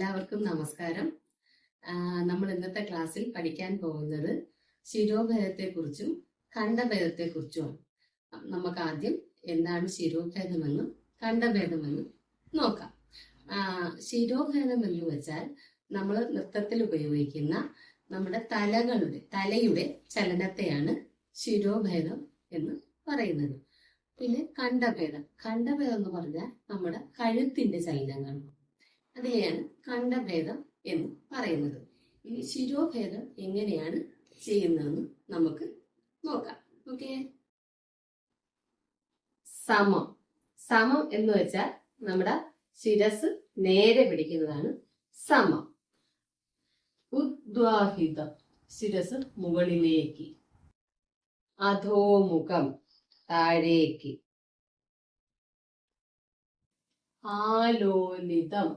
എല്ലാവർക്കും നമസ്കാരം. നമ്മൾ ഇന്നത്തെ ക്ലാസ്സിൽ പഠിക്കാൻ പോകുന്നത് ശിരോഭേദത്തെക്കുറിച്ചും ഖണ്ഡഭേദത്തെക്കുറിച്ചുമാണ്. നമുക്ക് ആദ്യം എന്താണ് ശിരോഭേദമെന്നും ഖണ്ഡഭേദമെന്നും നോക്കാം. ശിരോഭേദം എന്ന് വെച്ചാൽ നമ്മൾ നൃത്തത്തിൽ ഉപയോഗിക്കുന്ന നമ്മുടെ തലയുടെ ചലനത്തെയാണ് ശിരോഭേദം എന്ന് പറയുന്നത്. പിന്നെ ഖണ്ഡഭേദം എന്ന് പറഞ്ഞാൽ നമ്മുടെ കഴുത്തിന്റെ ചലനങ്ങൾ, അതിനെയാണ് ഖണ്ഡഭേദം എന്ന് പറയുന്നത്. ഇനി ശിരോഭേദം എങ്ങനെയാണ് ചെയ്യുന്നതെന്ന് നമുക്ക് നോക്കാം. ഓക്കെ, സമം എന്ന് വെച്ചാൽ നമ്മുടെ ശിരസ് നേരെ പിടിക്കുന്നതാണ് സമം. ഉദ്വാഹിതം, ശിരസ് മുകളിലേക്ക്. അധോമുഖം, താഴേക്ക്. ആലോലിതം,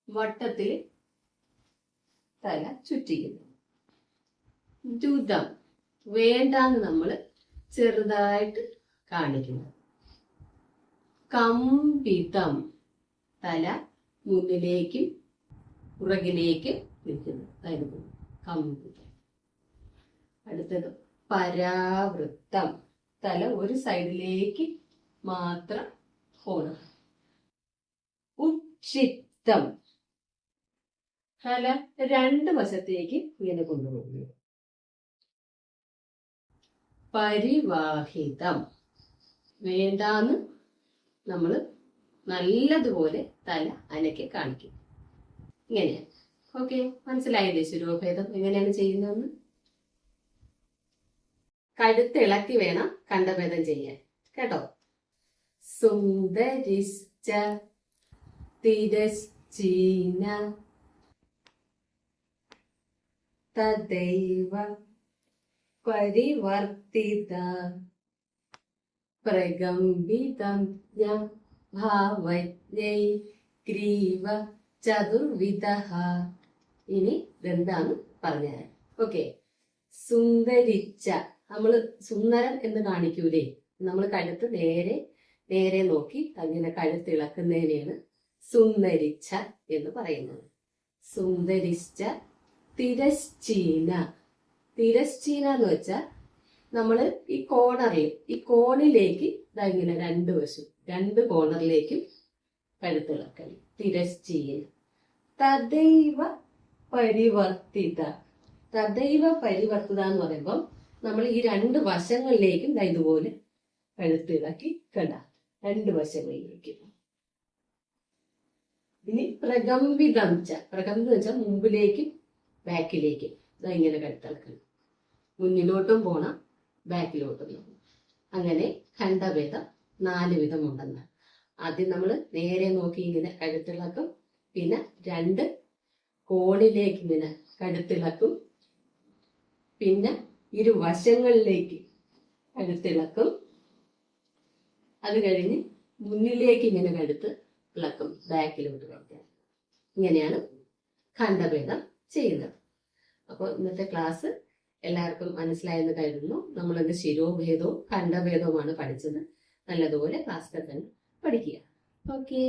വട്ടത്തിൽ തല ചുറ്റിക്കുന്നു. ദ്രുതം, വേണ്ടാന്ന് നമ്മൾ ചെറുതായിട്ട് കാണിക്കുന്നു. കമ്പിതം, തല മുന്നിലേക്കും പുറകിലേക്കും നിൽക്കുന്നു. അതായത് കമ്പിതം. അടുത്തത് പരാവൃത്തം, തല ഒരു സൈഡിലേക്ക് മാത്രം പോണം. ഉക്ഷിപ്തം, തല രണ്ട് വശത്തേക്ക് ഇങ്ങനെ കൊണ്ടുപോകുന്നു. പരിവാഹിതം, വേണ്ടാന്ന് നമ്മൾ നല്ലതുപോലെ തല അനക്കി കാണിക്കും. ഇങ്ങനെയാണ്. ഓക്കെ, മനസ്സിലായില്ലേ ശിരോഭേദം എങ്ങനെയാണ് ചെയ്യുന്നതെന്ന്? കഴുത്തിളക്കി വേണം ഖണ്ഡഭേദം ചെയ്യാൻ, കേട്ടോ. സുന്ദരിശ്ച തിരശ്ചീന തദൈവ പരിവർത്തിത പ്രകമ്പിതം ഭാവജ്ഞൈ ഗ്രീവ ചതുർവിധഃ. ഇനി ഇതെന്താന്ന് പറഞ്ഞുതരാം. ഓക്കെ, സുന്ദരിച്ച, നമ്മള് സുന്ദരൻ എന്ന് കാണിക്കൂലേ, നമ്മൾ കഴുത്ത് നേരെ നോക്കി അങ്ങനെ കഴുത്തിളക്കുന്നതിനെയാണ് സുന്ദരിച്ച എന്ന് പറയുന്നത്. സുന്ദരിച്ച തിരശ്ചീന. തിരശ്ചീന എന്ന് വെച്ചാൽ നമ്മള് ഈ കോണിലേക്ക് ഇങ്ങനെ രണ്ട് കോണറിലേക്കും കഴുത്തിളക്കണം. തിരശ്ചീന. തദൈവ പരിവർത്തിത. തദൈവ പരിവർത്തിത എന്ന് പറയുമ്പം നമ്മൾ ഈ രണ്ട് വശങ്ങളിലേക്കും ഇതുപോലെ കഴുത്തിളക്കി രണ്ട് വശങ്ങളിലേക്കും. ഇനി പ്രകമ്പിതം വെച്ചാൽ മുമ്പിലേക്കും ബാക്കിലേക്കും ഇങ്ങനെ കഴുത്തിളക്കണം. മുന്നിലോട്ടും പോണം, ബാക്കിലോട്ടും പോകണം. അങ്ങനെ ഖണ്ഡഭേദം 4 വിധമുണ്ടെന്ന്. ആദ്യം നമ്മൾ നേരെ നോക്കി ഇങ്ങനെ കഴുത്തിളക്കും, പിന്നെ രണ്ട് കോണിലേക്ക് ഇങ്ങനെ കഴുത്തിളക്കും, പിന്നെ ഇരുവശങ്ങളിലേക്ക് കഴുത്തിളക്കും, അത് കഴിഞ്ഞ് മുന്നിലേക്ക് ഇങ്ങനെ കഴുത്ത് ഇളക്കും, ബാക്കിലോട്ട് കളക്കുക. ഇങ്ങനെയാണ് ഖണ്ഡഭേദം ചെയ്യുന്നത്. അപ്പോൾ ഇന്നത്തെ ക്ലാസ് എല്ലാവർക്കും മനസ്സിലായെന്ന് കരുതുന്നു. നമ്മളിത് ശിരോഭേദവും ഖണ്ഡഭേദവുമാണ് പഠിച്ചത്. നല്ലതുപോലെ ക്ലാസ്സിൽ തന്നെ പഠിക്കുക. ഓക്കെ.